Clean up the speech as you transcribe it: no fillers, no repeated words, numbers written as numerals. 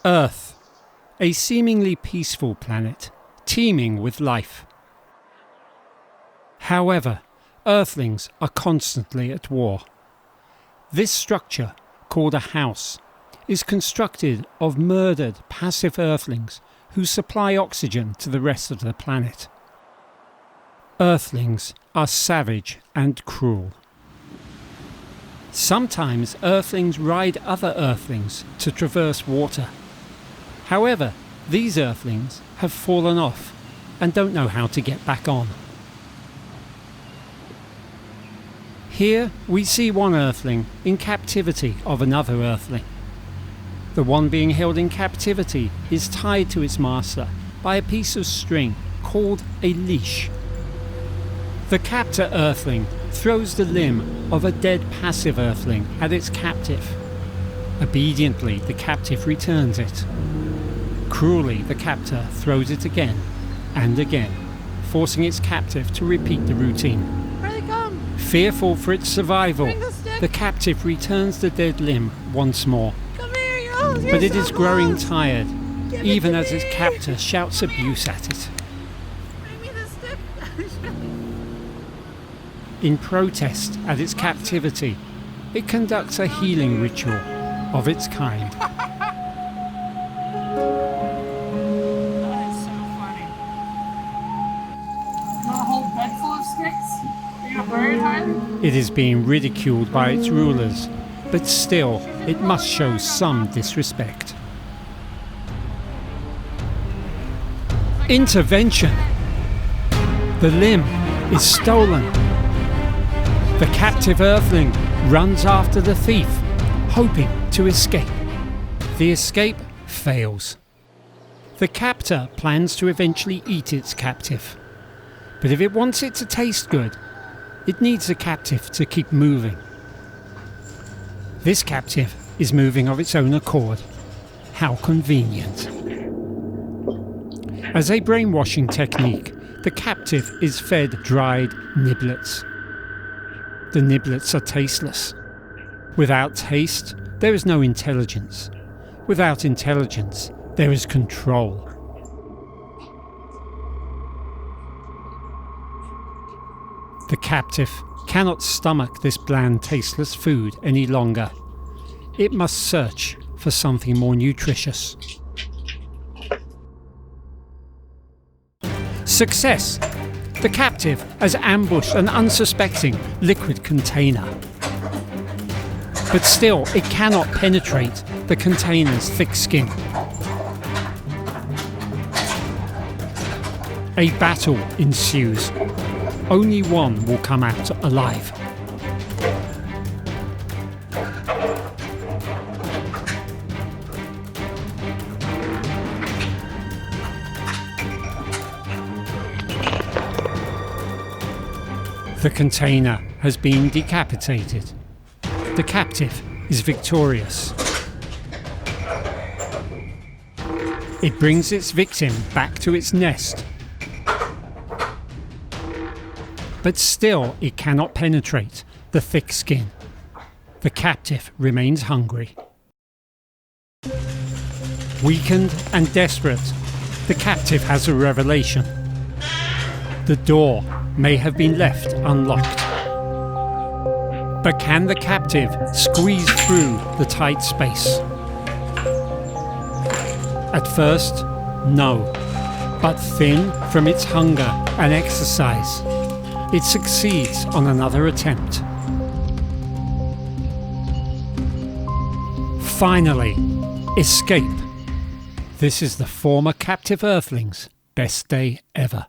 Earth, a seemingly peaceful planet, teeming with life. However, Earthlings are constantly at war. This structure, called a house, is constructed of murdered passive Earthlings who supply oxygen to the rest of the planet. Earthlings are savage and cruel. Sometimes Earthlings ride other Earthlings to traverse water. However, these Earthlings have fallen off and don't know how to get back on. Here we see one Earthling in captivity of another Earthling. The one being held in captivity is tied to its master by a piece of string called a leash. The captor Earthling throws the limb of a dead passive Earthling at its captive. Obediently, the captive returns it. Cruelly, the captor throws it again and again, forcing its captive to repeat the routine. Here they come! Fearful for its survival, The the captive returns the dead limb once more. Come here, you're But it so is growing close. tired, Give it even to as its me. captor shouts abuse at it. Bring me the stick. In protest at its captivity, it conducts a healing ritual of its kind. That is so funny. You want a whole bed full of sticks? Are you a bird, Harley? It is being ridiculed by its rulers, but still it must show some disrespect. Intervention! The limb is stolen. The captive Earthling runs after the thief, hoping to escape. The escape fails. The captor plans to eventually eat its captive, but if it wants it to taste good, it needs the captive to keep moving. This captive is moving of its own accord. How convenient. As a brainwashing technique, the captive is fed dried niblets. The niblets are tasteless. Without taste, there is no intelligence. Without intelligence, there is control. The captive cannot stomach this bland, tasteless food any longer. It must search for something more nutritious. Success! The captive has ambushed an unsuspecting liquid container. But still, it cannot penetrate the container's thick skin. A battle ensues. Only one will come out alive. The container has been decapitated. The captive is victorious. It brings its victim back to its nest. But still it cannot penetrate the thick skin. The captive remains hungry. Weakened and desperate, the captive has a revelation. The door may have been left unlocked. But can the captive squeeze through the tight space? At first, no. But thin from its hunger and exercise, it succeeds on another attempt. Finally, escape. This is the former captive Earthling's best day ever.